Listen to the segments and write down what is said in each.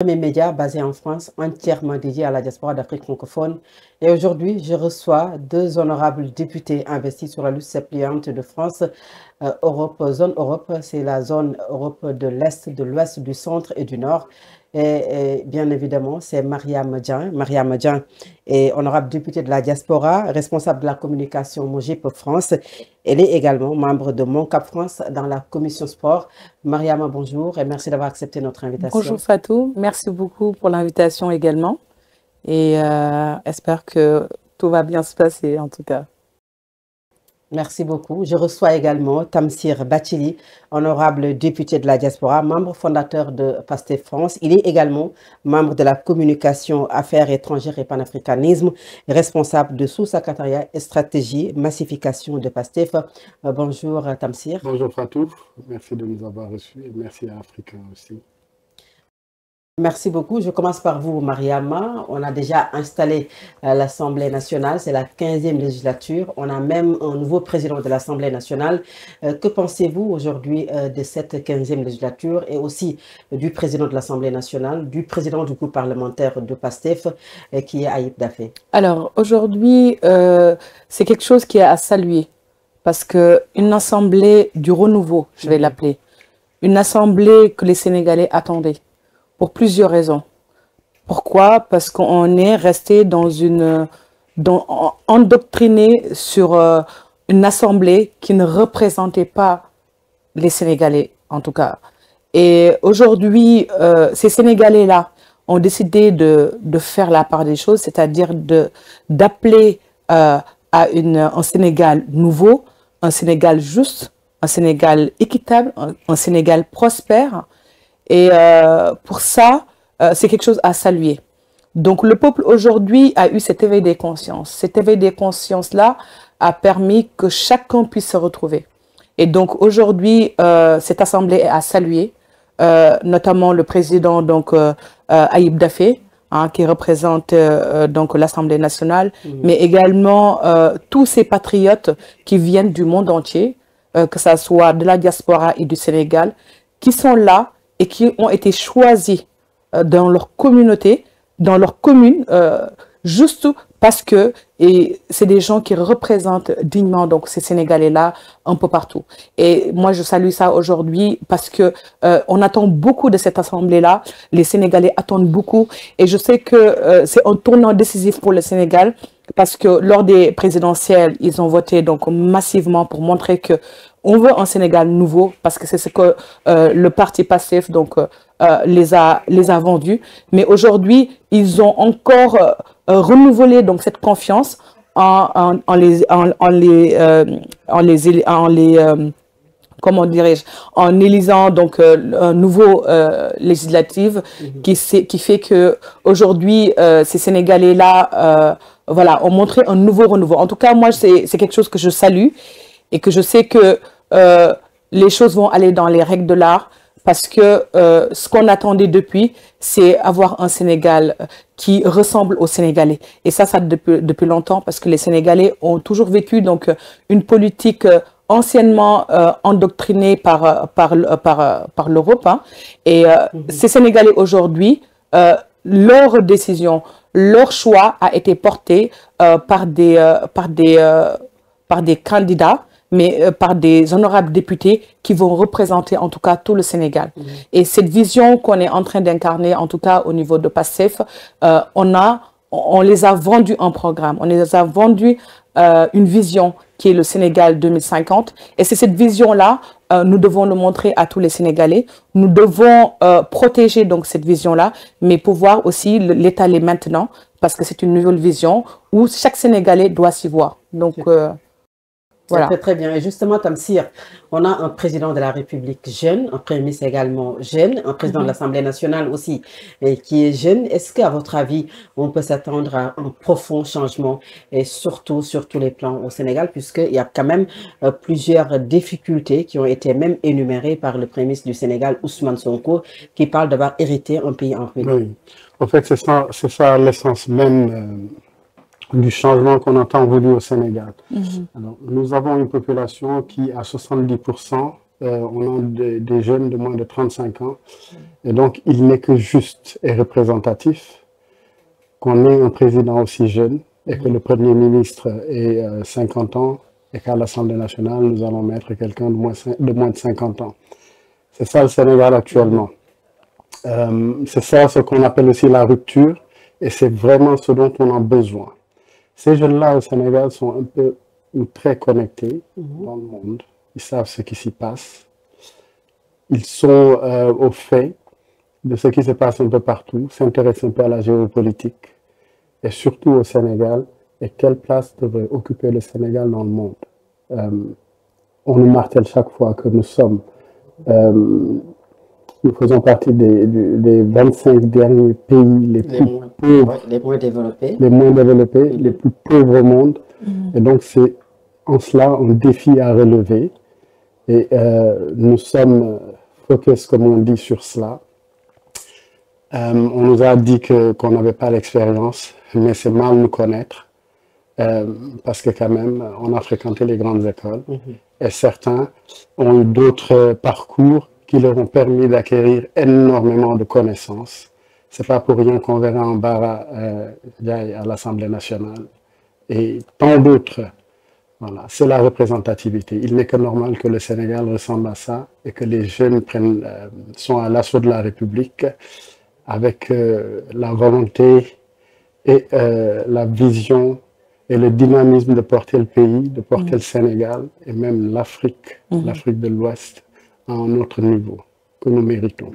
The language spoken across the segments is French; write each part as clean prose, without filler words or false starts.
Mes médias basés en France, entièrement dédiés à la diaspora d'Afrique francophone. Et aujourd'hui, je reçois deux honorables députés investis sur la liste suppléante de France Europe, zone Europe, c'est la zone Europe de l'Est, de l'Ouest, du Centre et du Nord. Et bien évidemment, c'est Mariam Dian. Mariam Dian est honorable députée de la diaspora, responsable de la communication MOJIP France. Elle est également membre de Mon Cap France dans la commission sport. Mariam, bonjour et merci d'avoir accepté notre invitation. Bonjour Fatou, merci beaucoup pour l'invitation également. Et j'espère que tout va bien se passer en tout cas. Merci beaucoup. Je reçois également Tamsir Bathily, honorable député de la diaspora, membre fondateur de PASTEF France. Il est également membre de la communication affaires étrangères et panafricanisme, responsable de sous-secrétariat et stratégie massification de PASTEF. Bonjour Tamsir. Bonjour Fatou, merci de nous avoir reçus et merci à Africain aussi. Merci beaucoup. Je commence par vous, Mariama. On a déjà installé l'Assemblée nationale, c'est la 15e législature. On a même un nouveau président de l'Assemblée nationale. Que pensez-vous aujourd'hui de cette 15e législature et aussi du président de l'Assemblée nationale, du président du groupe parlementaire de PASTEF, qui est Ayib Daffé? Alors aujourd'hui, c'est quelque chose qui est à saluer parce qu'une assemblée du renouveau, je vais l'appeler, une assemblée que les Sénégalais attendaient. Pour plusieurs raisons. Pourquoi? Parce qu'on est resté endoctriné sur une assemblée qui ne représentait pas les Sénégalais, en tout cas. Et aujourd'hui, ces Sénégalais-là ont décidé de faire la part des choses, c'est-à-dire d'appeler à un Sénégal nouveau, un Sénégal juste, un Sénégal équitable, un Sénégal prospère. Et pour ça, c'est quelque chose à saluer. Donc le peuple aujourd'hui a eu cet éveil des consciences. Cet éveil des consciences-là a permis que chacun puisse se retrouver. Et donc aujourd'hui, cette assemblée est à saluer, notamment le président donc Ayib Daffé, hein, qui représente donc l'Assemblée nationale, mais également tous ces patriotes qui viennent du monde entier, que ça soit de la diaspora et du Sénégal, qui sont là et qui ont été choisis dans leur communauté, dans leur commune, juste parce que c'est des gens qui représentent dignement donc ces Sénégalais-là un peu partout. Et moi, je salue ça aujourd'hui parce que on attend beaucoup de cette assemblée-là. Les Sénégalais attendent beaucoup. Et je sais que c'est un tournant décisif pour le Sénégal parce que lors des présidentielles, ils ont voté donc massivement pour montrer que on veut un Sénégal nouveau parce que c'est ce que le parti PASTEF donc les a vendus. Mais aujourd'hui, ils ont encore renouvelé donc cette confiance comment dirais-je, en élisant donc un nouveau législatif qui fait que aujourd'hui ces Sénégalais-là voilà, ont montré un nouveau renouveau. En tout cas, moi, c'est quelque chose que je salue et que je sais que les choses vont aller dans les règles de l'art parce que ce qu'on attendait depuis, c'est avoir un Sénégal qui ressemble aux Sénégalais. Et ça depuis longtemps parce que les Sénégalais ont toujours vécu donc une politique anciennement endoctrinée par l'Europe. Hein. Et ces Sénégalais aujourd'hui, leur décision, leur choix a été porté par des candidats, mais par des honorables députés qui vont représenter en tout cas tout le Sénégal. Et cette vision qu'on est en train d'incarner, en tout cas au niveau de PASTEF, on les a vendus un programme, on les a vendus une vision qui est le Sénégal 2050. Et c'est cette vision-là, nous devons le montrer à tous les Sénégalais. Nous devons protéger donc cette vision-là, mais pouvoir aussi l'étaler maintenant, parce que c'est une nouvelle vision où chaque Sénégalais doit s'y voir. Donc, voilà. C'est très bien. Et justement, Tamsir, on a un président de la République jeune, un premier ministre également jeune, un président de l'Assemblée nationale aussi qui est jeune. Est-ce qu'à votre avis, on peut s'attendre à un profond changement et surtout sur tous les plans au Sénégal, puisqu'il y a quand même plusieurs difficultés qui ont été même énumérées par le premier ministre du Sénégal, Ousmane Sonko, qui parle d'avoir hérité un pays en ruine. Oui, en fait, c'est ça l'essence même du changement qu'on a tant voulu au Sénégal. Alors, nous avons une population qui, à 70%, on a des jeunes de moins de 35 ans. Et donc, il n'est que juste et représentatif qu'on ait un président aussi jeune et que le Premier ministre ait 50 ans et qu'à l'Assemblée nationale, nous allons mettre quelqu'un de moins de 50 ans. C'est ça le Sénégal actuellement. C'est ça ce qu'on appelle aussi la rupture et c'est vraiment ce dont on a besoin. Ces jeunes-là au Sénégal sont un peu très connectés dans le monde. Ils savent ce qui s'y passe. Ils sont au fait de ce qui se passe un peu partout, s'intéressent un peu à la géopolitique et surtout au Sénégal et quelle place devrait occuper le Sénégal dans le monde. On nous martèle chaque fois que nous sommes, nous faisons partie des 25 derniers pays les plus pauvres, les moins développés, les plus pauvres au monde. Et donc c'est en cela un défi à relever et nous sommes focus, comme on dit, sur cela. On nous a dit qu'on n'avait pas l'expérience, mais c'est mal nous connaître parce que quand même, on a fréquenté les grandes écoles et certains ont eu d'autres parcours qui leur ont permis d'acquérir énormément de connaissances. C'est pas pour rien qu'on verra en Bara à l'Assemblée nationale et tant d'autres. Voilà, c'est la représentativité. Il n'est que normal que le Sénégal ressemble à ça et que les jeunes sont à l'assaut de la République avec la volonté et la vision et le dynamisme de porter le pays, de porter le Sénégal et même l'Afrique, l'Afrique de l'Ouest à un autre niveau que nous méritons.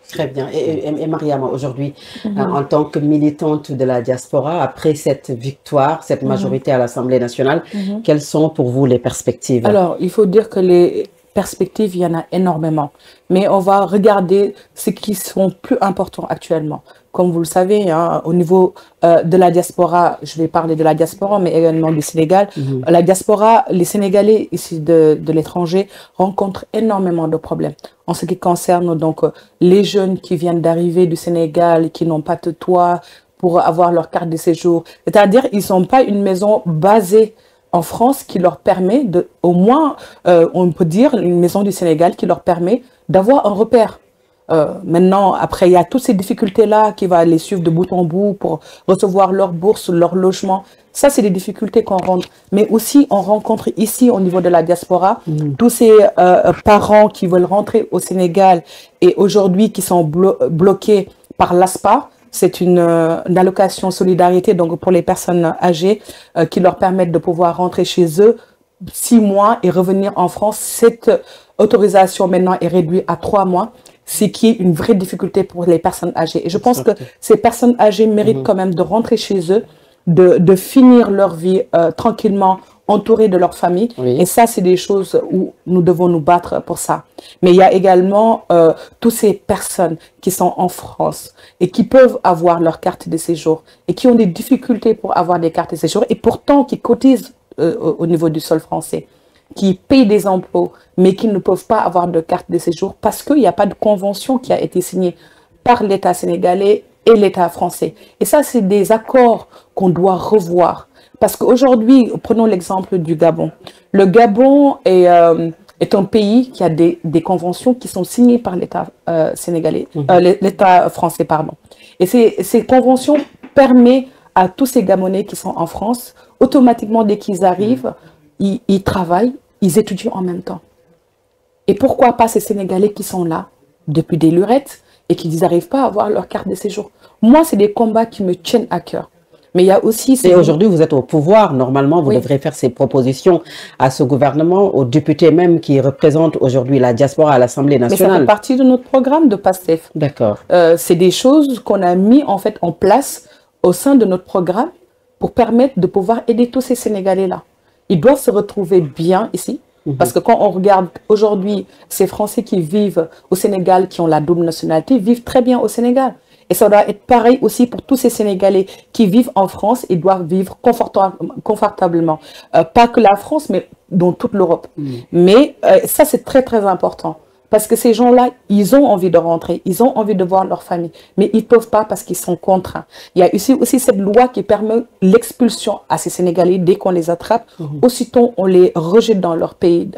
Très bien. Et Mariama, aujourd'hui, en tant que militante de la diaspora, après cette victoire, cette majorité à l'Assemblée nationale, quelles sont pour vous les perspectives? Alors, il faut dire que les perspectives, il y en a énormément. Mais on va regarder ce qui sont plus importants actuellement. Comme vous le savez, hein, au niveau de la diaspora, je vais parler de la diaspora, mais également du Sénégal. La diaspora, les Sénégalais ici de l'étranger rencontrent énormément de problèmes. En ce qui concerne donc les jeunes qui viennent d'arriver du Sénégal, qui n'ont pas de toit pour avoir leur carte de séjour. C'est-à-dire, ils n'ont pas une maison basée en France qui leur permet de, au moins, on peut dire, une maison du Sénégal qui leur permet d'avoir un repère. Maintenant, après, il y a toutes ces difficultés-là qui vont les suivre de bout en bout pour recevoir leur bourse, leur logement. Ça, c'est des difficultés qu'on rencontre. Mais aussi, on rencontre ici, au niveau de la diaspora, tous ces parents qui veulent rentrer au Sénégal et aujourd'hui qui sont bloqués par l'ASPA. C'est une allocation solidarité donc pour les personnes âgées qui leur permettent de pouvoir rentrer chez eux 6 mois et revenir en France. Cette autorisation maintenant est réduite à 3 mois, ce qui est une vraie difficulté pour les personnes âgées. Et je pense que ces personnes âgées méritent quand même de rentrer chez eux, de finir leur vie tranquillement, entourés de leur famille. Et ça, c'est des choses où nous devons nous battre pour ça. Mais il y a également toutes ces personnes qui sont en France et qui peuvent avoir leur carte de séjour et qui ont des difficultés pour avoir des cartes de séjour et pourtant qui cotisent au niveau du sol français, qui payent des impôts, mais qui ne peuvent pas avoir de carte de séjour parce qu'il n'y a pas de convention qui a été signée par l'État sénégalais et l'État français. Et ça, c'est des accords qu'on doit revoir. Parce qu'aujourd'hui, prenons l'exemple du Gabon. Le Gabon est un pays qui a des conventions qui sont signées par l'État sénégalais, l'État français, pardon. Et ces conventions permettent à tous ces Gabonais qui sont en France, automatiquement, dès qu'ils arrivent, ils travaillent, ils étudient en même temps. Et pourquoi pas ces Sénégalais qui sont là depuis des lurettes et qui n'arrivent pas à avoir leur carte de séjour? Moi, c'est des combats qui me tiennent à cœur. Mais il y a aussi... Et aujourd'hui, vous êtes au pouvoir. Normalement, vous devrez faire ces propositions à ce gouvernement, aux députés même qui représentent aujourd'hui la diaspora à l'Assemblée nationale. Mais ça fait partie de notre programme de PASTEF. D'accord. C'est des choses qu'on a mis en fait en place au sein de notre programme pour permettre de pouvoir aider tous ces Sénégalais-là. Ils doivent se retrouver bien ici. Parce que quand on regarde aujourd'hui ces Français qui vivent au Sénégal, qui ont la double nationalité, vivent très bien au Sénégal. Et ça doit être pareil aussi pour tous ces Sénégalais qui vivent en France et doivent vivre confortablement. Pas que la France, mais dans toute l'Europe. Mais ça, c'est très, très important. Parce que ces gens-là, ils ont envie de rentrer, ils ont envie de voir leur famille, mais ils ne peuvent pas parce qu'ils sont contraints. Il y a aussi cette loi qui permet l'expulsion à ces Sénégalais dès qu'on les attrape. Aussitôt, on les rejette dans leur pays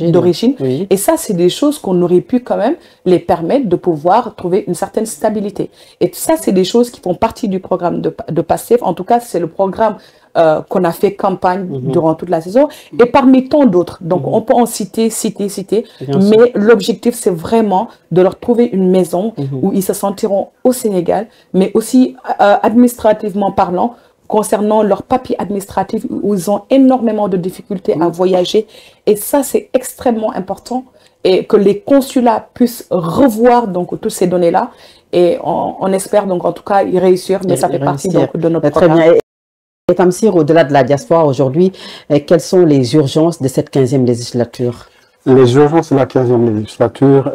d'origine. Oui. Et ça, c'est des choses qu'on aurait pu quand même les permettre de pouvoir trouver une certaine stabilité. Et ça, c'est des choses qui font partie du programme de PASTEF. En tout cas, c'est le programme qu'on a fait campagne durant toute la saison, et parmi tant d'autres. Donc, on peut en citer, mais l'objectif, c'est vraiment de leur trouver une maison où ils se sentiront au Sénégal, mais aussi administrativement parlant, concernant leur papier administratif, où ils ont énormément de difficultés à voyager. Et ça, c'est extrêmement important, et que les consulats puissent revoir donc toutes ces données-là. Et on espère donc en tout cas y réussir, mais ça fait partie donc de notre programme. Très bien. Et Tamsir, au-delà de la diaspora aujourd'hui, quelles sont les urgences de cette 15e législature? Les urgences de la 15e législature,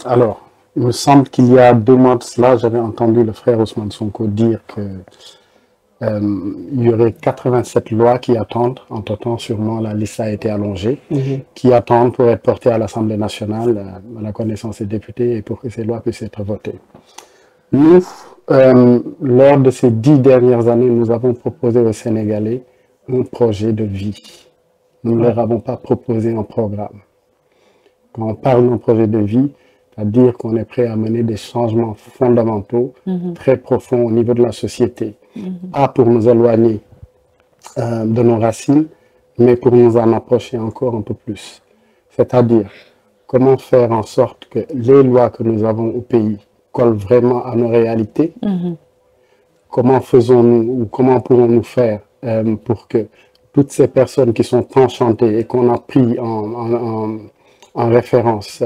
alors, il me semble qu'il y a 2 mois de cela, j'avais entendu le frère Ousmane Sonko dire que il y aurait 87 lois qui attendent. Entre-temps, sûrement, la liste a été allongée, qui attendent pour être portées à l'Assemblée nationale, à la connaissance des députés, et pour que ces lois puissent être votées. Nous, lors de ces 10 dernières années, nous avons proposé aux Sénégalais un projet de vie. Nous ne leur avons pas proposé un programme. Quand on parle d'un projet de vie, c'est-à-dire qu'on est prêt à mener des changements fondamentaux, très profonds au niveau de la société. Pas pour nous éloigner de nos racines, mais pour nous en approcher encore un peu plus. C'est-à-dire, comment faire en sorte que les lois que nous avons au pays collent vraiment à nos réalités. Comment faisons-nous, ou comment pourrons-nous faire pour que toutes ces personnes qui sont enchantées et qu'on a pris en référence,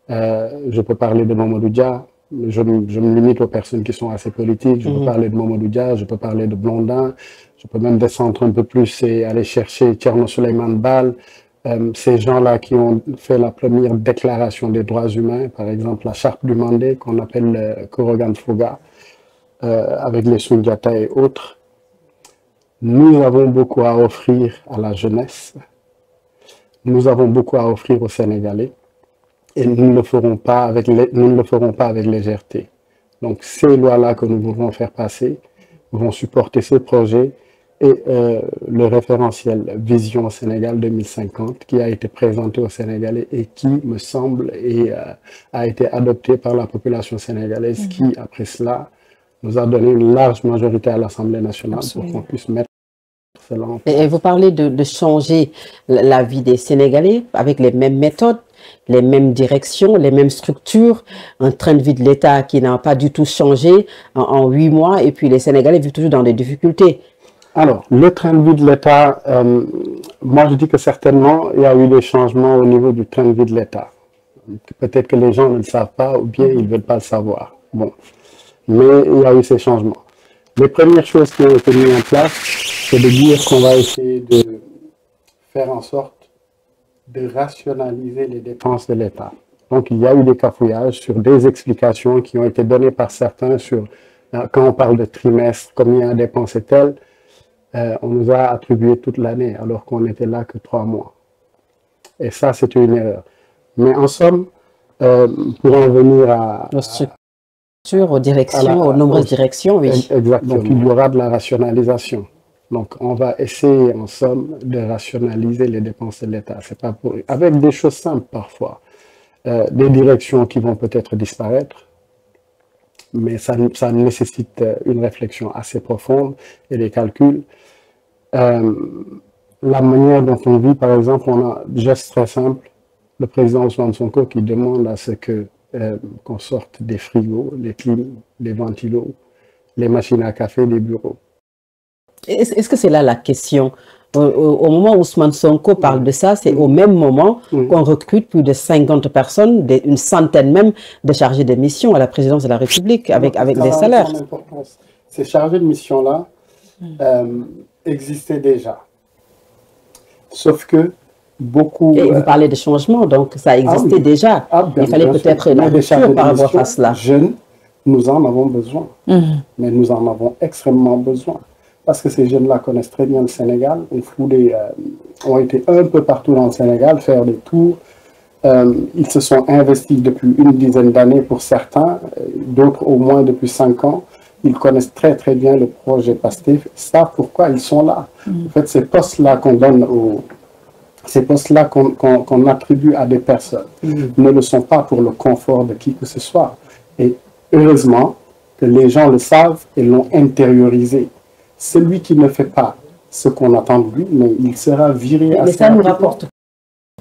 je peux parler de Mamadou Dia, je me limite aux personnes qui sont assez politiques, je peux parler de Mamadou Dia, je peux parler de Blondin, je peux même descendre un peu plus et aller chercher Thierno Souleymane Baal, ces gens-là qui ont fait la première déclaration des droits humains, par exemple la charte du Mandé qu'on appelle Korogan Foga, avec les Sundiata et autres. Nous avons beaucoup à offrir à la jeunesse, nous avons beaucoup à offrir aux Sénégalais, et nous ne le ferons pas avec légèreté. Donc ces lois-là que nous voulons faire passer vont supporter ces projets, et le référentiel Vision Sénégal 2050 qui a été présenté aux Sénégalais et qui, me semble, a été adopté par la population sénégalaise qui, après cela, nous a donné une large majorité à l'Assemblée nationale pour qu'on puisse mettre cela en place. Et vous parlez de changer la vie des Sénégalais avec les mêmes méthodes, les mêmes directions, les mêmes structures, un train de vie de l'État qui n'a pas du tout changé en 8 mois, et puis les Sénégalais vivent toujours dans des difficultés. Alors, le train de vie de l'État, moi je dis que certainement il y a eu des changements au niveau du train de vie de l'État. Peut-être que les gens ne le savent pas ou bien ils ne veulent pas le savoir. Bon. Mais il y a eu ces changements. Les premières choses qui ont été mises en place, c'est de dire qu'on va essayer de faire en sorte de rationaliser les dépenses de l'État. Donc il y a eu des cafouillages sur des explications qui ont été données par certains sur, quand on parle de trimestre, combien dépensait-elle. On nous a attribué toute l'année alors qu'on n'était là que 3 mois. Et ça, c'est une erreur. Mais en somme, pour en venir aux structures, aux directions, aux nombreuses directions, oui. Exactement. Donc, il y aura de la rationalisation. Donc, on va essayer, en somme, de rationaliser les dépenses de l'État. C'est pas pour... Avec des choses simples, parfois. Des directions qui vont peut-être disparaître, mais ça nécessite une réflexion assez profonde et des calculs. La manière dont on vit, par exemple, on a un geste très simple, le président Ousmane Sonko qui demande à ce que qu'on sorte des frigos, les clims, les ventilos, les machines à café, les bureaux. Est-ce que c'est là la question? Au moment où Ousmane Sonko parle de ça, c'est au même moment qu'on recrute plus de 50 personnes, une centaine même de chargés de mission à la présidence de la République avec des salaires. Ces chargés de mission-là existaient déjà. Sauf que beaucoup... Et vous parlez de changement, donc ça existait déjà. Il fallait peut-être une rupture par rapport à cela. Jeunes, nous en avons besoin. Mais nous en avons extrêmement besoin. Parce que ces jeunes-là connaissent très bien le Sénégal, ont été un peu partout dans le Sénégal, faire des tours, Ils se sont investis depuis une dizaine d'années pour certains, d'autres au moins depuis 5 ans. Ils connaissent très très bien le projet PASTEF, savent pourquoi ils sont là. En fait, ces postes-là qu'on donne ces postes-là qu'on attribue à des personnes ne le sont pas pour le confort de qui que ce soit. Et heureusement que les gens le savent et l'ont intériorisé. Celui qui ne fait pas ce qu'on attend de lui, mais il sera viré à mais ça nous rapporte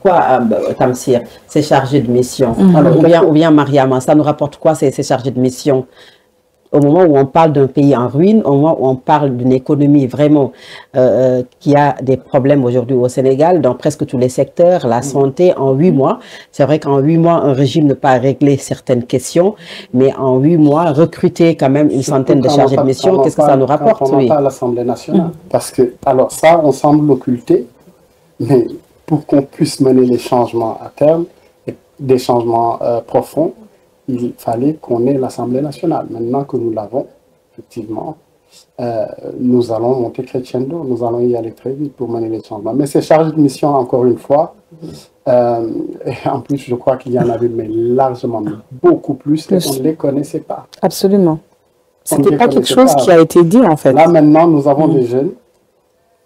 quoi, Tamsir, ces chargés de mission? Alors, ou bien Mariama, ça nous rapporte quoi, ces chargés de mission? Au moment où on parle d'un pays en ruine, au moment où on parle d'une économie vraiment qui a des problèmes aujourd'hui au Sénégal, dans presque tous les secteurs, la santé, en 8 mois. C'est vrai qu'en 8 mois, un régime ne peut pas régler certaines questions, mais en 8 mois, recruter quand même une centaine de chargés de mission, qu'est-ce que ça nous rapporte? Quand on n'a pas l'Assemblée nationale. Parce que, alors ça, on semble l'occulter, mais pour qu'on puisse mener les changements à terme, et des changements profonds, il fallait qu'on ait l'Assemblée nationale. Maintenant que nous l'avons, effectivement, nous allons monter crescendo, nous allons y aller très vite pour mener les changements. Mais ces chargés de mission, encore une fois, et en plus, je crois qu'il y en avait, mais largement, beaucoup plus, et on ne les connaissait pas. Absolument. Ce n'était pas quelque chose qui a été dit, en fait. Là, maintenant, nous avons des jeunes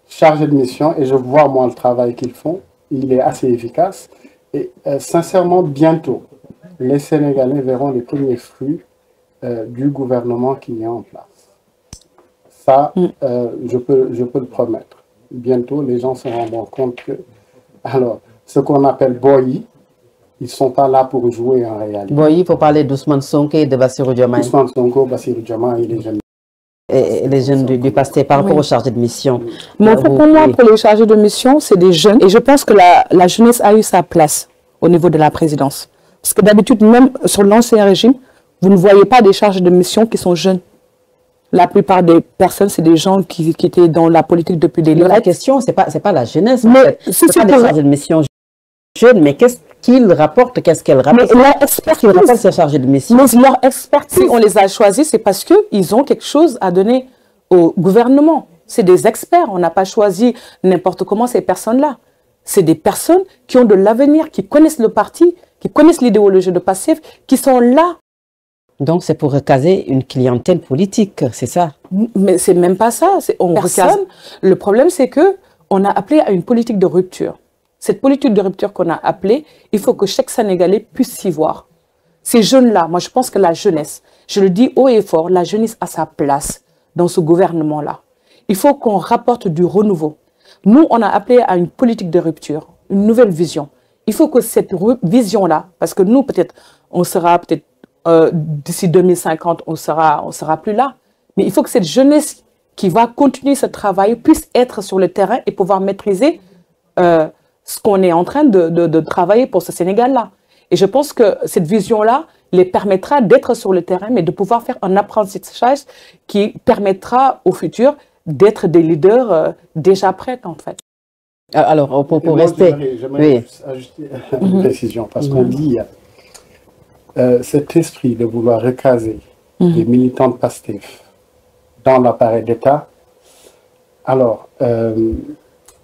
chargés de mission, et je vois, moi, le travail qu'ils font. Il est assez efficace. Et sincèrement, bientôt, les Sénégalais verront les premiers fruits du gouvernement qui est en place. Ça, je peux le promettre. Bientôt, les gens se rendront compte que, alors, ce qu'on appelle boyi, ils ne sont pas là pour jouer en réalité. Boyi, il faut parler d'Ousmane Sonko et de Bassirou Diomaye. Ousmane Sonko, Bassirou Diomaye et les jeunes. Et les jeunes du PASTEF par rapport aux chargés de mission. Mais pour moi, pour les chargés de mission, c'est des jeunes. Et je pense que la jeunesse a eu sa place au niveau de la présidence. Parce que d'habitude, même sur l'ancien régime, vous ne voyez pas des chargés de mission qui sont jeunes. La plupart des personnes, c'est des gens qui étaient dans la politique depuis des années. La question, c'est pas la jeunesse. Mais c'est pas des chargés de mission jeunes, mais qu'est-ce qu'ils rapportent, qu'est-ce qu'elles rapportent? Mais leur expertise, ces chargés de mission. Mais leur expertise, on les a choisis, c'est parce qu'ils ont quelque chose à donner au gouvernement. C'est des experts, on n'a pas choisi n'importe comment ces personnes-là. C'est des personnes qui ont de l'avenir, qui connaissent le parti, qui connaissent l'idéologie de PASTEF, qui sont là. Donc c'est pour recaser une clientèle politique, c'est ça? Mais c'est même pas ça. On recase. Le problème, c'est que on a appelé à une politique de rupture. Cette politique de rupture qu'on a appelée, il faut que chaque Sénégalais puisse s'y voir. Ces jeunes-là, moi je pense que la jeunesse, je le dis haut et fort, la jeunesse a sa place dans ce gouvernement-là. Il faut qu'on rapporte du renouveau. Nous, on a appelé à une politique de rupture, une nouvelle vision. Il faut que cette vision-là, parce que nous, peut-être, on sera peut-être d'ici 2050, on sera plus là. Mais il faut que cette jeunesse qui va continuer ce travail puisse être sur le terrain et pouvoir maîtriser ce qu'on est en train de travailler pour ce Sénégal-là. Et je pense que cette vision-là les permettra d'être sur le terrain, mais de pouvoir faire un apprentissage qui permettra au futur d'être des leaders déjà prêts, en fait. Alors, pour rester... J'aimerais ajouter une précision, parce qu'on dit cet esprit de vouloir recaser les militants de PASTEF dans l'appareil d'État, alors,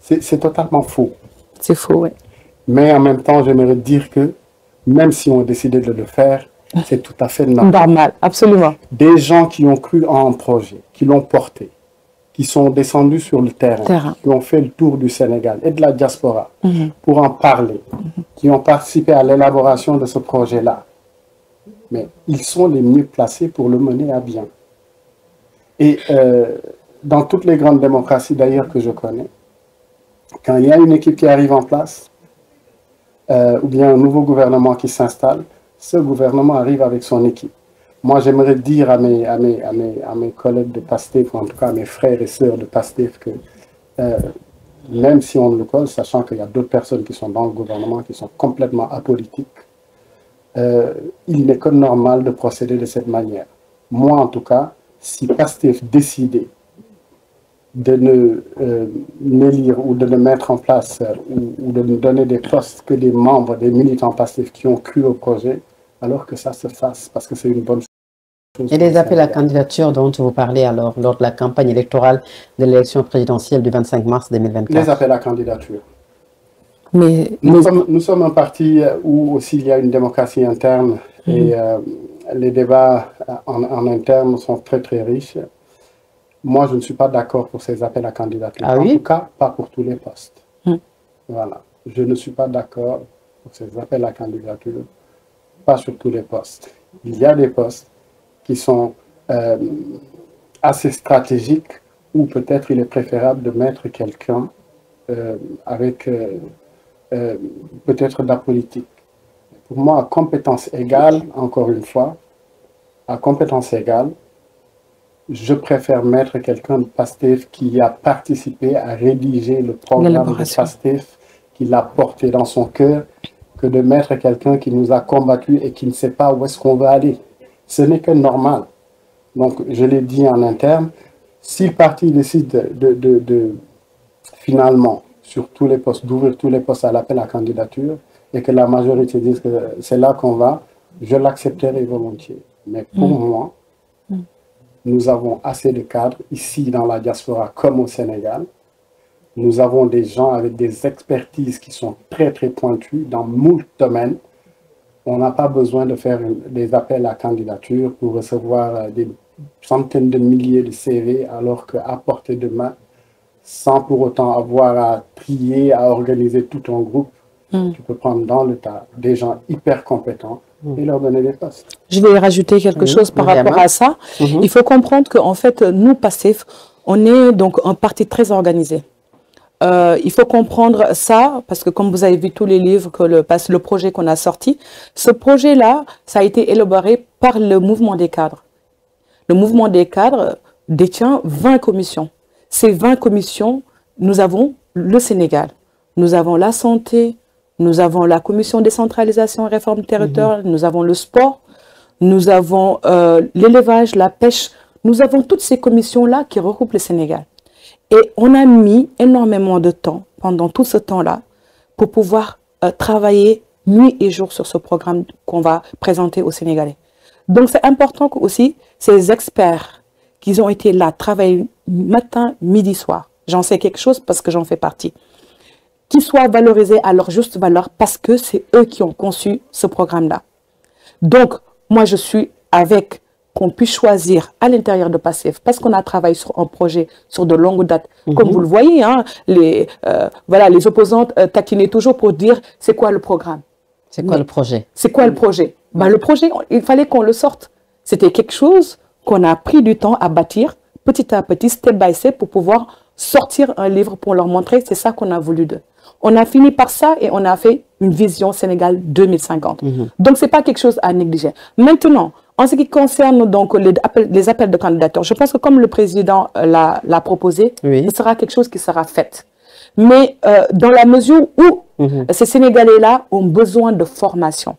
c'est totalement faux. C'est faux, oui. Mais en même temps, j'aimerais dire que même si on décidait de le faire, c'est tout à fait normal. Normal, absolument. Des gens qui ont cru en un projet, qui l'ont porté, qui sont descendus sur le terrain, qui ont fait le tour du Sénégal et de la diaspora pour en parler, qui ont participé à l'élaboration de ce projet-là. Mais ils sont les mieux placés pour le mener à bien. Et dans toutes les grandes démocraties d'ailleurs que je connais, quand il y a une équipe qui arrive en place, ou bien un nouveau gouvernement qui s'installe, ce gouvernement arrive avec son équipe. Moi, j'aimerais dire à mes collègues de PASTEF, ou en tout cas à mes frères et sœurs de PASTEF, que même si on le colle, sachant qu'il y a d'autres personnes qui sont dans le gouvernement qui sont complètement apolitiques, il n'est que normal de procéder de cette manière. Moi, en tout cas, si PASTEF décidait de ne m'élire ou de ne mettre en place ou de me donner des postes que des membres, des militants PASTEF qui ont cru au projet, alors que ça se fasse, parce que c'est une bonne chose. Et les appels à candidature dont vous parlez alors lors de la campagne électorale de l'élection présidentielle du 25 mars 2024? Les appels à candidature. Nous sommes un parti où aussi il y a une démocratie interne et les débats en interne sont très très riches. Moi, je ne suis pas d'accord pour ces appels à candidature. Ah, en oui? tout cas, pas pour tous les postes. Voilà. Je ne suis pas d'accord pour ces appels à candidature, pas sur tous les postes. Il y a des postes qui sont assez stratégiques où peut-être il est préférable de mettre quelqu'un avec peut-être de la politique. Pour moi, à compétence égale, encore une fois, à compétence égale, je préfère mettre quelqu'un de PASTEF qui a participé à rédiger le programme de PASTEF, qui l'a porté dans son cœur, que de mettre quelqu'un qui nous a combattus et qui ne sait pas où est-ce qu'on va aller. Ce n'est que normal. Donc, je l'ai dit en interne, si le parti décide finalement, sur tous les postes, d'ouvrir tous les postes à l'appel à candidature, et que la majorité dise que c'est là qu'on va, je l'accepterai volontiers. Mais pour moi, nous avons assez de cadres ici dans la diaspora comme au Sénégal. Nous avons des gens avec des expertises qui sont très très pointues dans moult domaines. On n'a pas besoin de faire des appels à candidature pour recevoir des centaines de milliers de CV alors qu'à portée de main, sans pour autant avoir à trier, à organiser tout un groupe, tu peux prendre dans le tas des gens hyper compétents et leur donner des postes. Je vais rajouter quelque chose par rapport à ça. Il faut comprendre qu'en fait, nous, PASTEF, on est donc un parti très organisé. Il faut comprendre ça, parce que comme vous avez vu tous les livres, que le projet qu'on a sorti, ce projet-là, ça a été élaboré par le mouvement des cadres. Le mouvement des cadres détient 20 commissions. Ces 20 commissions, nous avons le Sénégal, nous avons la santé, nous avons la commission décentralisation et réforme territoriale, nous avons le sport, nous avons l'élevage, la pêche, nous avons toutes ces commissions-là qui regroupent le Sénégal. Et on a mis énormément de temps, pendant tout ce temps-là, pour pouvoir travailler nuit et jour sur ce programme qu'on va présenter aux Sénégalais. Donc c'est important que aussi ces experts qui ont été là, travaillent matin, midi, soir, j'en sais quelque chose parce que j'en fais partie, qui soient valorisés à leur juste valeur parce que c'est eux qui ont conçu ce programme-là. Donc, moi je suis avec qu'on puisse choisir à l'intérieur de PASTEF, parce qu'on a travaillé sur un projet sur de longues dates. Comme vous le voyez, hein, voilà, les opposantes taquinaient toujours pour dire c'est quoi le programme. C'est quoi le projet? C'est quoi le projet? Ben, le projet, il fallait qu'on le sorte. C'était quelque chose qu'on a pris du temps à bâtir, petit à petit, step by step, pour pouvoir sortir un livre pour leur montrer, c'est ça qu'on a voulu d'eux. On a fini par ça et on a fait une vision Sénégal 2050. Donc, c'est pas quelque chose à négliger. Maintenant, en ce qui concerne donc les appels de candidature, je pense que comme le président l'a proposé, ce sera quelque chose qui sera fait. Mais dans la mesure où ces Sénégalais-là ont besoin de formation,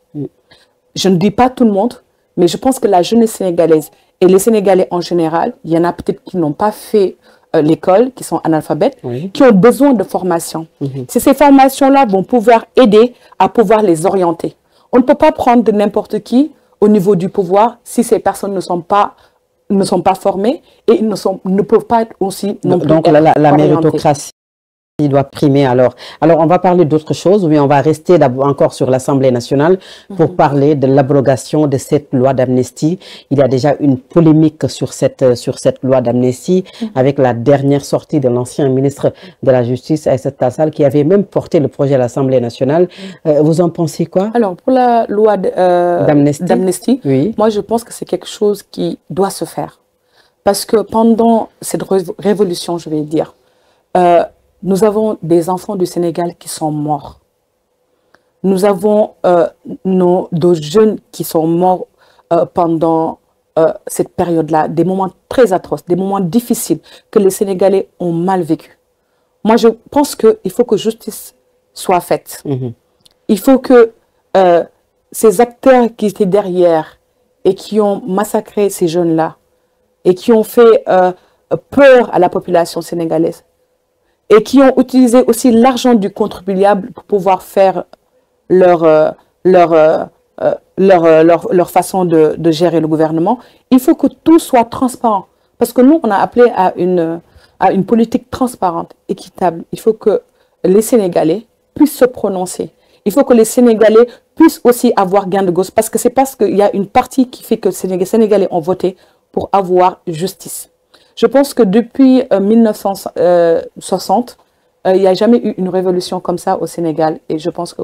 je ne dis pas tout le monde, mais je pense que la jeunesse sénégalaise et les Sénégalais en général, il y en a peut-être qui n'ont pas fait l'école, qui sont analphabètes, qui ont besoin de formation. Ces formations-là vont pouvoir aider à pouvoir les orienter. On ne peut pas prendre de n'importe qui au niveau du pouvoir si ces personnes ne sont pas formées et ne peuvent pas être aussi non plus donc la méritocratie doit primer alors. Alors, on va parler d'autre chose, mais on va rester encore sur l'Assemblée nationale pour parler de l'abrogation de cette loi d'amnistie. Il y a déjà une polémique sur cette loi d'amnistie avec la dernière sortie de l'ancien ministre de la Justice, Aïssata Tall Sall, qui avait même porté le projet à l'Assemblée nationale. Vous en pensez quoi? Alors, pour la loi d'amnistie, moi, je pense que c'est quelque chose qui doit se faire. Parce que pendant cette révolution, je vais dire, nous avons des enfants du Sénégal qui sont morts. Nous avons nos jeunes qui sont morts pendant cette période-là, des moments très atroces, des moments difficiles que les Sénégalais ont mal vécu. Moi, je pense qu'il faut que justice soit faite. Il faut que ces acteurs qui étaient derrière et qui ont massacré ces jeunes-là et qui ont fait peur à la population sénégalaise, et qui ont utilisé aussi l'argent du contribuable pour pouvoir faire leur façon de gérer le gouvernement. Il faut que tout soit transparent. Parce que nous, on a appelé à une politique transparente, équitable. Il faut que les Sénégalais puissent se prononcer. Il faut que les Sénégalais puissent aussi avoir gain de cause, parce que c'est parce qu'il y a une partie qui fait que les Sénégalais ont voté pour avoir justice. Je pense que depuis 1960, il n'y a jamais eu une révolution comme ça au Sénégal. Et je pense que,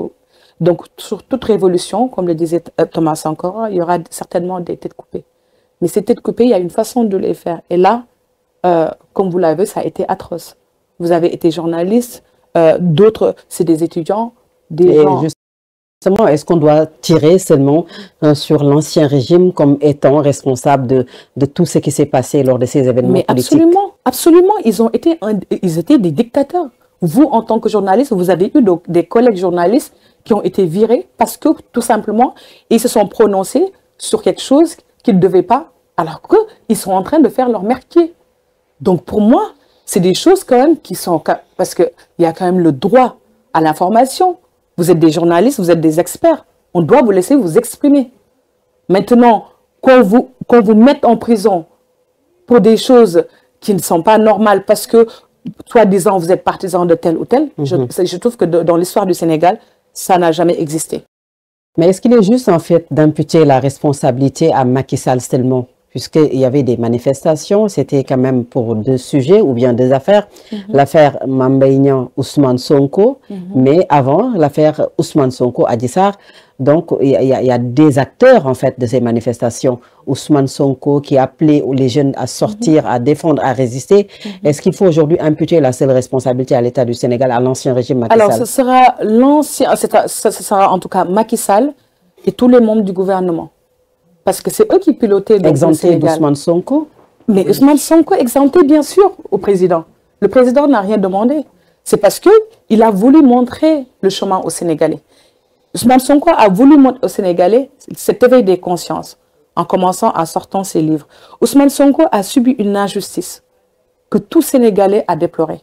donc, sur toute révolution, comme le disait Thomas Sankara, il y aura certainement des têtes coupées. Mais ces têtes coupées, il y a une façon de les faire. Et là, comme vous l'avez vu, ça a été atroce. Vous avez été journaliste, d'autres, c'est des étudiants, des gens. Justement, est-ce qu'on doit tirer seulement sur l'ancien régime comme étant responsable de tout ce qui s'est passé lors de ces événements politiques? Absolument, absolument. Ils étaient des dictateurs. Vous, en tant que journaliste, vous avez eu des collègues journalistes qui ont été virés parce que, tout simplement, ils se sont prononcés sur quelque chose qu'ils ne devaient pas, alors qu'ils sont en train de faire leur métier. Donc, pour moi, c'est des choses quand même qui sont... Parce qu'il y a quand même le droit à l'information. Vous êtes des journalistes, vous êtes des experts. On doit vous laisser vous exprimer. Maintenant, qu'on vous mette en prison pour des choses qui ne sont pas normales parce que, soi-disant, vous êtes partisan de tel ou tel, je trouve que dans l'histoire du Sénégal, ça n'a jamais existé. Mais est-ce qu'il est juste, en fait, d'imputer la responsabilité à Macky Sall seulement? Puisqu'il y avait des manifestations, c'était quand même pour deux sujets ou bien deux affaires. L'affaire Mame Mbaye Niang, Ousmane Sonko, mais avant l'affaire Ousmane Sonko, Adji Sarr. Donc, il y a des acteurs, en fait, de ces manifestations. Ousmane Sonko qui appelait les jeunes à sortir, à défendre, à résister. Est-ce qu'il faut aujourd'hui imputer la seule responsabilité à l'État du Sénégal, à l'ancien régime Macky Sall? Alors, ce sera en tout cas Macky Sall et tous les membres du gouvernement. Parce que c'est eux qui pilotaient le Sénégal. Ousmane Sonko? Mais Ousmane Sonko exempté, bien sûr, au président. Le président n'a rien demandé. C'est parce qu'il a voulu montrer le chemin aux Sénégalais. Ousmane Sonko a voulu montrer aux Sénégalais cet éveil des consciences en commençant à sortir ses livres. Ousmane Sonko a subi une injustice que tout Sénégalais a déploré.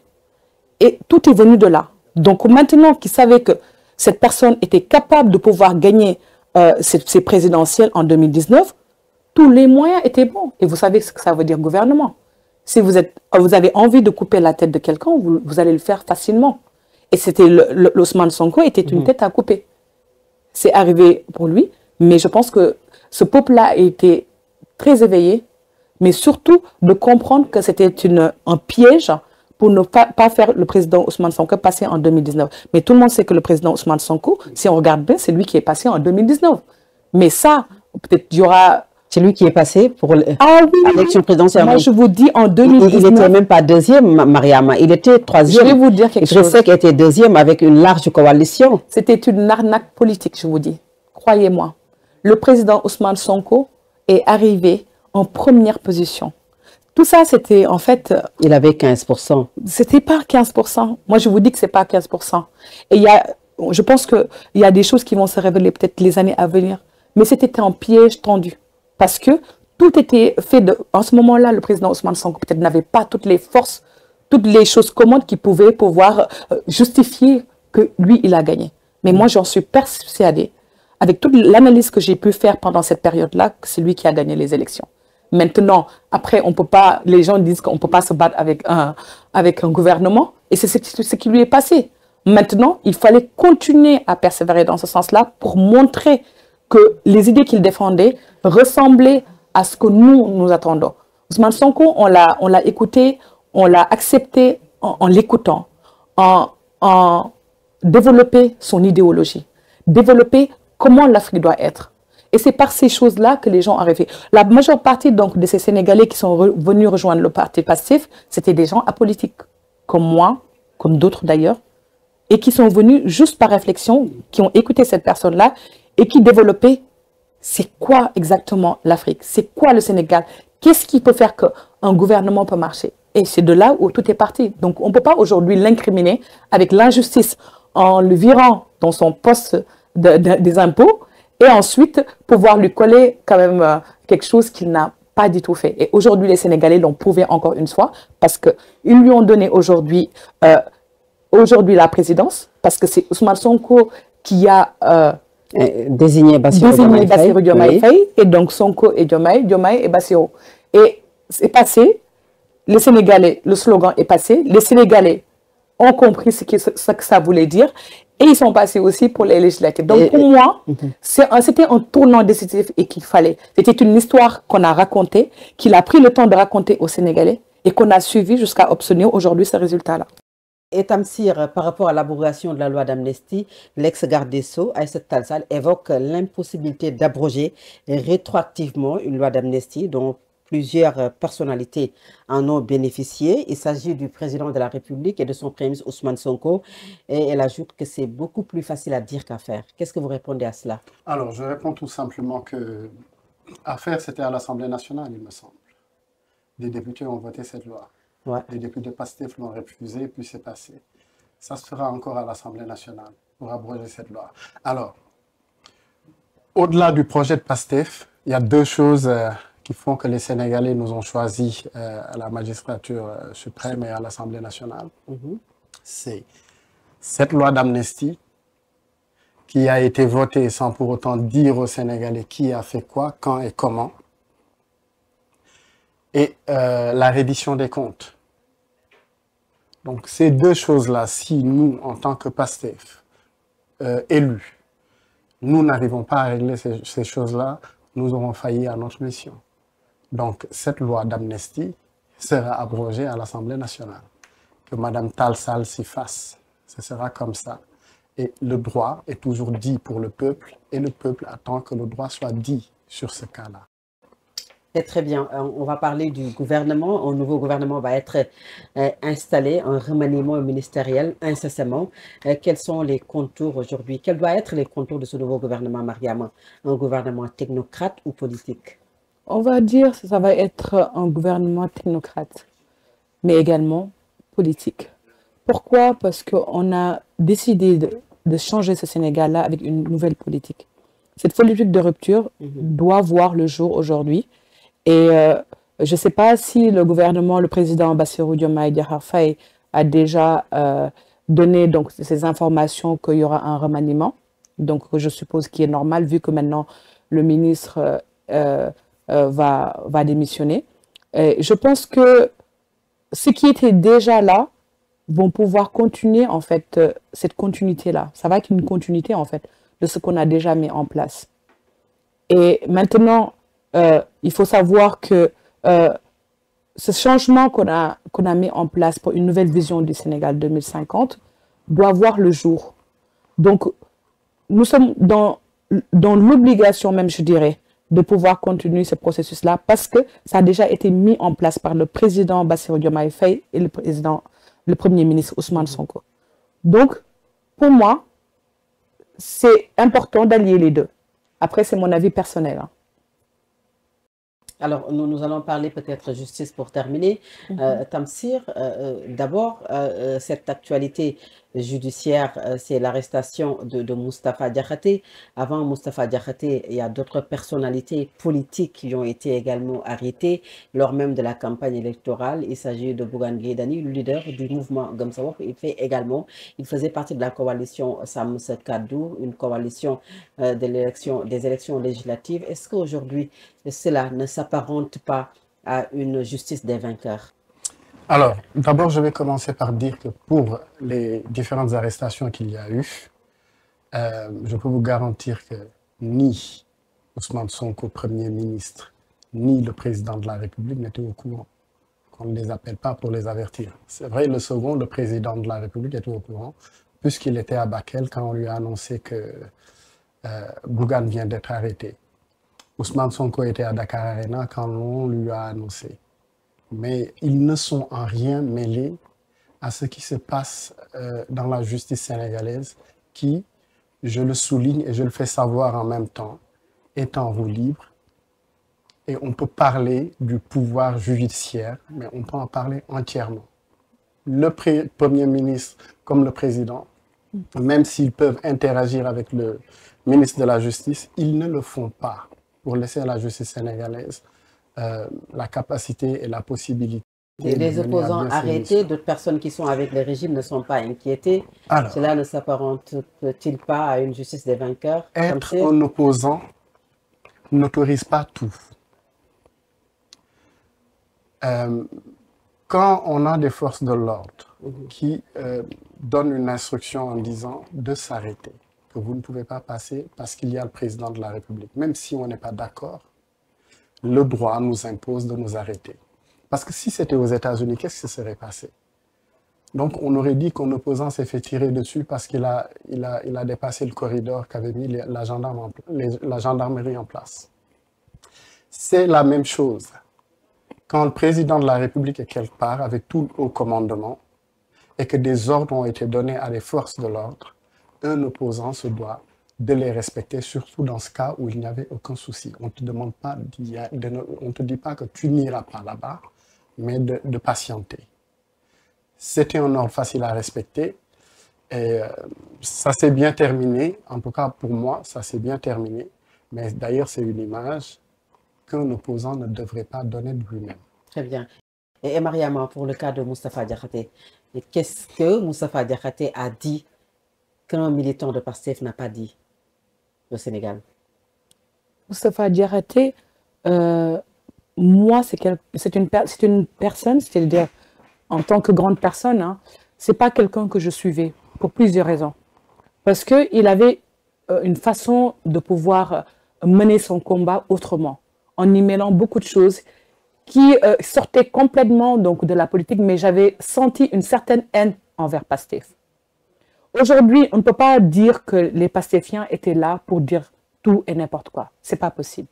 Et tout est venu de là. Donc maintenant qu'il savait que cette personne était capable de pouvoir gagner ces présidentielles en 2019, tous les moyens étaient bons. Et vous savez ce que ça veut dire gouvernement. Si vous avez envie de couper la tête de quelqu'un, vous allez le faire facilement. Et Ousmane Sonko était une tête à couper. C'est arrivé pour lui, mais je pense que ce peuple-là a été très éveillé, mais surtout de comprendre que c'était un piège pour ne pas faire le président Ousmane Sonko passer en 2019. Mais tout le monde sait que le président Ousmane Sonko, si on regarde bien, c'est lui qui est passé en 2019. Mais ça, peut-être il y aura... C'est lui qui est passé pour l'élection présidentielle. Moi, je vous dis en 2019... Il n'était même pas deuxième, Mariama. Il était troisième. Je vais vous dire quelque chose. Idrissa Seck était deuxième avec une large coalition. C'était une arnaque politique, je vous dis. Croyez-moi. Le président Ousmane Sonko est arrivé en première position. Tout ça, c'était en fait... Il avait 15%. C'était pas 15%. Moi, je vous dis que c'est pas 15%. Et je pense qu'il y a des choses qui vont se révéler peut-être les années à venir. Mais c'était un piège tendu. Parce que tout était fait en ce moment-là, le président Ousmane Sonko peut-être n'avait pas toutes les forces, toutes les choses commodes qui pouvaient pouvoir justifier que lui, il a gagné. Mais moi, j'en suis persuadée, avec toute l'analyse que j'ai pu faire pendant cette période-là, que c'est lui qui a gagné les élections. Maintenant, après, on peut pas, les gens disent qu'on ne peut pas se battre avec un gouvernement, et c'est ce qui lui est passé. Maintenant, il fallait continuer à persévérer dans ce sens-là pour montrer que les idées qu'il défendait ressemblaient à ce que nous attendons. Ousmane Sonko, on l'a écouté, on l'a accepté en l'écoutant, en développer son idéologie, développer comment l'Afrique doit être. Et c'est par ces choses-là que les gens ont rêvé. La majeure partie donc, de ces Sénégalais qui sont venus rejoindre le parti passif, c'était des gens apolitiques, comme moi, comme d'autres d'ailleurs, et qui sont venus juste par réflexion, qui ont écouté cette personne-là et qui développaient c'est quoi exactement l'Afrique, c'est quoi le Sénégal, qu'est-ce qui peut faire qu'un gouvernement peut marcher. Et c'est de là où tout est parti. Donc on ne peut pas aujourd'hui l'incriminer avec l'injustice en le virant dans son poste des impôts, et ensuite pouvoir lui coller quand même quelque chose qu'il n'a pas du tout fait. Et aujourd'hui, les Sénégalais l'ont prouvé encore une fois, parce qu'ils lui ont donné aujourd'hui la présidence, parce que c'est Ousmane Sonko qui a désigné Bassirou Diomaye Faye, et donc Sonko et Diomaye et Bassirou. Et c'est passé, les Sénégalais, le slogan est passé, les Sénégalais ont compris ce que ça voulait dire, Et ils sont passés aussi pour les législatives. Donc, pour moi, c'était un tournant décisif et qu'il fallait. C'était une histoire qu'on a racontée, qu'il a pris le temps de raconter aux Sénégalais et qu'on a suivi jusqu'à obtenir aujourd'hui ce résultat-là. Et Tamsir, par rapport à l'abrogation de la loi d'amnistie, l'ex-garde des Sceaux, Aïssata Tall Sall, évoque l'impossibilité d'abroger rétroactivement une loi d'amnistie dont plusieurs personnalités en ont bénéficié. Il s'agit du président de la République et de son premier ministre Ousmane Sonko. Et elle ajoute que c'est beaucoup plus facile à dire qu'à faire. Qu'est-ce que vous répondez à cela? Alors, je réponds tout simplement que à faire, c'était à l'Assemblée nationale, il me semble. Des députés ont voté cette loi. Ouais. Les députés PASTEF l'ont refusé, puis c'est passé. Ça se fera encore à l'Assemblée nationale pour abroger cette loi. Alors, au-delà du projet de PASTEF, il y a deux choses qui font que les Sénégalais nous ont choisis à la magistrature suprême et à l'Assemblée nationale. C'est cette loi d'amnistie qui a été votée sans pour autant dire aux Sénégalais qui a fait quoi, quand et comment. Et la reddition des comptes. Donc, ces deux choses-là, si nous, en tant que PASTEF, élus, nous n'arrivons pas à régler ces choses-là, nous aurons failli à notre mission. Donc, cette loi d'amnistie sera abrogée à l'Assemblée nationale. Que Mme Tall Sall s'y fasse. Ce sera comme ça. Et le droit est toujours dit pour le peuple, et le peuple attend que le droit soit dit sur ce cas-là. Très bien. On va parler du gouvernement. Un nouveau gouvernement va être installé, un remaniement ministériel incessamment. Quels sont les contours aujourd'hui? Quels doivent être les contours de ce nouveau gouvernement, Mariama? Un gouvernement technocrate ou politique? On va dire que ça va être un gouvernement technocrate, mais également politique. Pourquoi? Parce qu'on a décidé de changer ce Sénégal-là avec une nouvelle politique. Cette politique de rupture doit voir le jour aujourd'hui. Et je ne sais pas si le gouvernement, le président Bassirou Diomaye Diakhar Faye a déjà donné donc, ces informations qu'il y aura un remaniement. Donc je suppose qu'il est normal vu que maintenant le ministre va démissionner. Et je pense que ceux qui étaient déjà là vont pouvoir continuer en fait cette continuité-là. Ça va être une continuité en fait de ce qu'on a déjà mis en place. Et maintenant, il faut savoir que ce changement qu'on a mis en place pour une nouvelle vision du Sénégal 2050 doit voir le jour. Donc, nous sommes dans l'obligation même, je dirais, de pouvoir continuer ce processus-là parce que ça a déjà été mis en place par le président Bassirou Diomaye Faye et le premier ministre Ousmane Sonko. Donc, pour moi, c'est important d'allier les deux. Après, c'est mon avis personnel. Hein. Alors, nous allons parler peut-être justice pour terminer. Tamsir, d'abord, cette actualité judiciaire, c'est l'arrestation de Moustapha Diakhaté. Avant Moustapha Diakhaté, il y a d'autres personnalités politiques qui ont été également arrêtées lors même de la campagne électorale. Il s'agit de Bougane Gueye Dany, le leader du mouvement Gëm Sa Bopp. Il faisait partie de la coalition Sàmm Sa Kàddu, une coalition des élections législatives. Est-ce qu'aujourd'hui, cela ne s'apparente pas à une justice des vainqueurs? Alors, d'abord, je vais commencer par dire que pour les différentes arrestations qu'il y a eu, je peux vous garantir que ni Ousmane Sonko, Premier ministre, ni le président de la République n'étaient au courant. Qu'on ne les appelle pas pour les avertir. C'est vrai, le second, le président de la République, était au courant, puisqu'il était à Bakel quand on lui a annoncé que Bougane vient d'être arrêté. Ousmane Sonko était à Dakar Arena quand on lui a annoncé. Mais ils ne sont en rien mêlés à ce qui se passe dans la justice sénégalaise qui, je le souligne et je le fais savoir en même temps, est en roue libre. Et on peut parler du pouvoir judiciaire, mais on peut en parler entièrement. Le Premier ministre comme le président, même s'ils peuvent interagir avec le ministre de la Justice, ils ne le font pas pour laisser à la justice sénégalaise la capacité et la possibilité. Et les opposants arrêtés, d'autres personnes qui sont avec le régime ne sont pas inquiétées. Alors, cela ne s'apparente-t-il pas à une justice des vainqueurs? Être un opposant n'autorise pas tout. Quand on a des forces de l'ordre qui donne une instruction en disant de s'arrêter, que vous ne pouvez pas passer parce qu'il y a le président de la République. Même si on n'est pas d'accord, le droit nous impose de nous arrêter. Parce que si c'était aux États-Unis, qu'est-ce qui se serait passé? Donc, on aurait dit qu'un opposant s'est fait tirer dessus parce qu'il a dépassé le corridor qu'avait mis la gendarmerie en place. C'est la même chose. Quand le président de la République est quelque part avec tout le haut commandement et que des ordres ont été donnés à des forces de l'ordre, un opposant se doit de les respecter, surtout dans ce cas où il n'y avait aucun souci. On ne te demande pas, on te dit pas que tu n'iras pas là-bas, mais de patienter. C'était un ordre facile à respecter et ça s'est bien terminé. En tout cas, pour moi, ça s'est bien terminé. Mais d'ailleurs, c'est une image qu'un opposant ne devrait pas donner de lui-même. Très bien. Et Mariama, pour le cas de Moustapha Diakhaté, qu'est-ce que Moustapha Diakhaté a dit qu'un militant de PASTEF n'a pas dit au Sénégal? Moustapha Diakhaté, moi, c'est une personne, c'est-à-dire en tant que grande personne, hein, c'est pas quelqu'un que je suivais pour plusieurs raisons. Parce qu'il avait une façon de pouvoir mener son combat autrement, en y mêlant beaucoup de choses qui sortaient complètement donc, de la politique, mais j'avais senti une certaine haine envers PASTEF. Aujourd'hui, on ne peut pas dire que les PASTEFiens étaient là pour dire tout et n'importe quoi. C'est pas possible.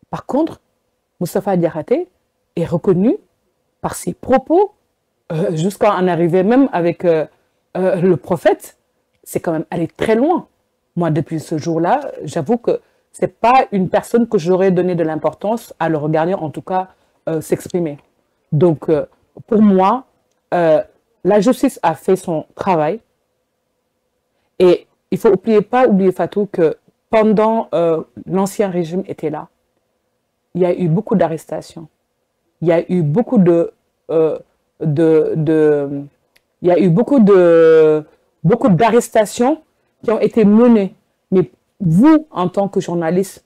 Par contre, Moustapha Diakhaté est reconnu par ses propos, jusqu'à en arriver même avec le prophète, c'est quand même aller très loin. Moi, depuis ce jour-là, j'avoue que ce n'est pas une personne que j'aurais donné de l'importance à le regarder, en tout cas, s'exprimer. Donc, pour moi, la justice a fait son travail. Et il ne faut pas oublier, Fatou, que pendant l'ancien régime était là, il y a eu beaucoup d'arrestations. Il y a eu beaucoup beaucoup d'arrestations qui ont été menées. Mais vous, en tant que journaliste,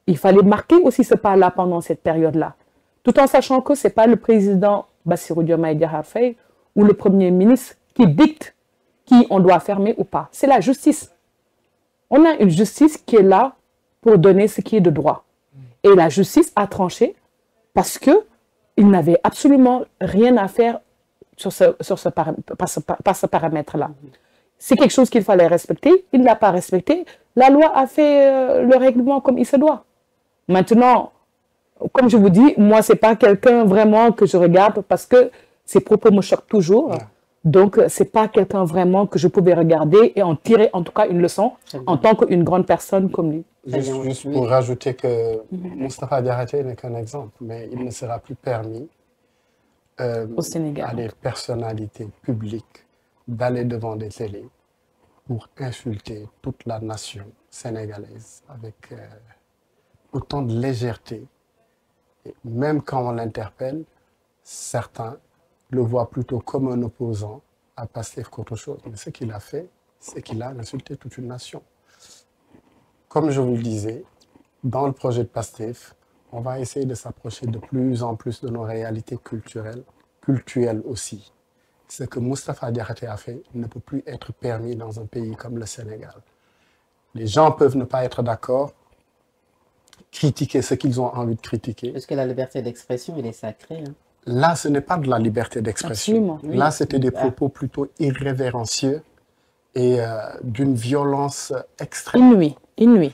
il fallait marquer aussi ce pas-là pendant cette période-là. Tout en sachant que ce n'est pas le président Bassirou Diomaye Diakhar Faye ou le Premier ministre qui dicte qui on doit fermer ou pas. C'est la justice. On a une justice qui est là pour donner ce qui est de droit. Et la justice a tranché parce qu'il n'avait absolument rien à faire sur ce paramètre-là. C'est quelque chose qu'il fallait respecter, il ne l'a pas respecté. La loi a fait le règlement comme il se doit. Maintenant, comme je vous dis, moi, ce n'est pas quelqu'un vraiment que je regarde parce que ses propos me choquent toujours. Donc, ce n'est pas quelqu'un vraiment que je pouvais regarder et en tirer en tout cas une leçon en tant qu'une grande personne comme lui. Juste pour rajouter que Moustapha Diakhaté n'est qu'un exemple, mais il ne sera plus permis au Sénégal, à des personnalités publiques d'aller devant des télés pour insulter toute la nation sénégalaise avec autant de légèreté. Et même quand on l'interpelle, certains le voient plutôt comme un opposant à PASTEF qu'autre chose. Mais ce qu'il a fait, c'est qu'il a insulté toute une nation. Comme je vous le disais, dans le projet de PASTEF, on va essayer de s'approcher de plus en plus de nos réalités culturelles aussi. Ce que Moustapha Diakhaté a fait ne peut plus être permis dans un pays comme le Sénégal. Les gens peuvent ne pas être d'accord, critiquer ce qu'ils ont envie de critiquer. Parce que la liberté d'expression, elle est sacrée. Hein. Là, ce n'est pas de la liberté d'expression. Là, c'était des propos plutôt irrévérencieux et d'une violence extrême. Inouïe.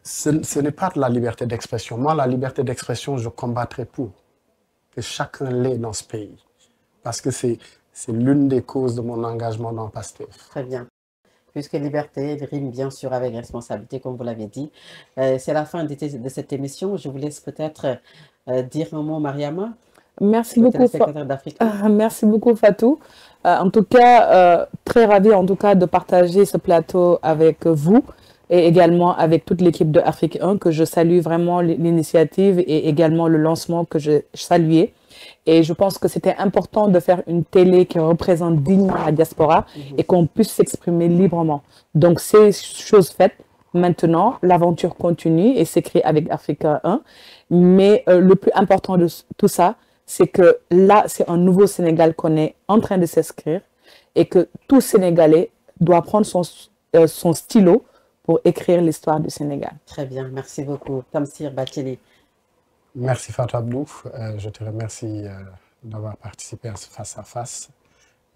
Ce n'est pas de la liberté d'expression. Moi, la liberté d'expression, je combattrai pour que chacun l'ait dans ce pays. Parce que c'est l'une des causes de mon engagement dans PASTEF. Très bien. Puisque liberté rime bien sûr avec responsabilité, comme vous l'avez dit. C'est la fin de cette émission. Je vous laisse peut-être dire un mot, Mariama. Merci beaucoup, merci beaucoup, Fatou. En tout cas, très ravie en tout cas de partager ce plateau avec vous et également avec toute l'équipe de Afrique 1, que je salue vraiment l'initiative et également le lancement que je saluais. Et je pense que c'était important de faire une télé qui représente dignement la diaspora et qu'on puisse s'exprimer librement. Donc, c'est chose faite. Maintenant, l'aventure continue et s'écrit avec Africa 1. Mais le plus important de tout ça, c'est que là, c'est un nouveau Sénégal qu'on est en train de s'inscrire et que tout Sénégalais doit prendre son stylo pour écrire l'histoire du Sénégal. Très bien, merci beaucoup. Tamsir Bathily. Merci Fatou Abdou. Je te remercie d'avoir participé à ce face-à-face.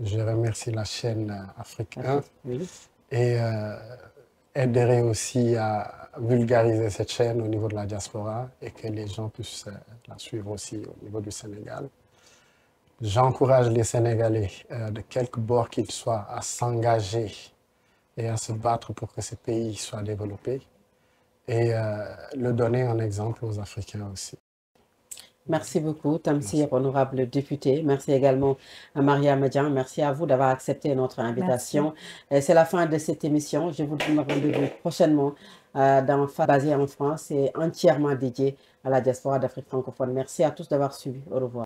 Je remercie la chaîne Afrique 1 Oui. et aiderai aussi à vulgariser cette chaîne au niveau de la diaspora et que les gens puissent la suivre aussi au niveau du Sénégal. J'encourage les Sénégalais, de quelque bord qu'ils soient, à s'engager et à se battre pour que ce pays soit développé et le donner en exemple aux Africains aussi. Merci beaucoup, Tamsir, honorable député. Merci également à Maria Madian. Merci à vous d'avoir accepté notre invitation. C'est la fin de cette émission. Je vous donne rendez-vous prochainement dans basé en France et entièrement dédié à la diaspora d'Afrique francophone. Merci à tous d'avoir suivi. Au revoir.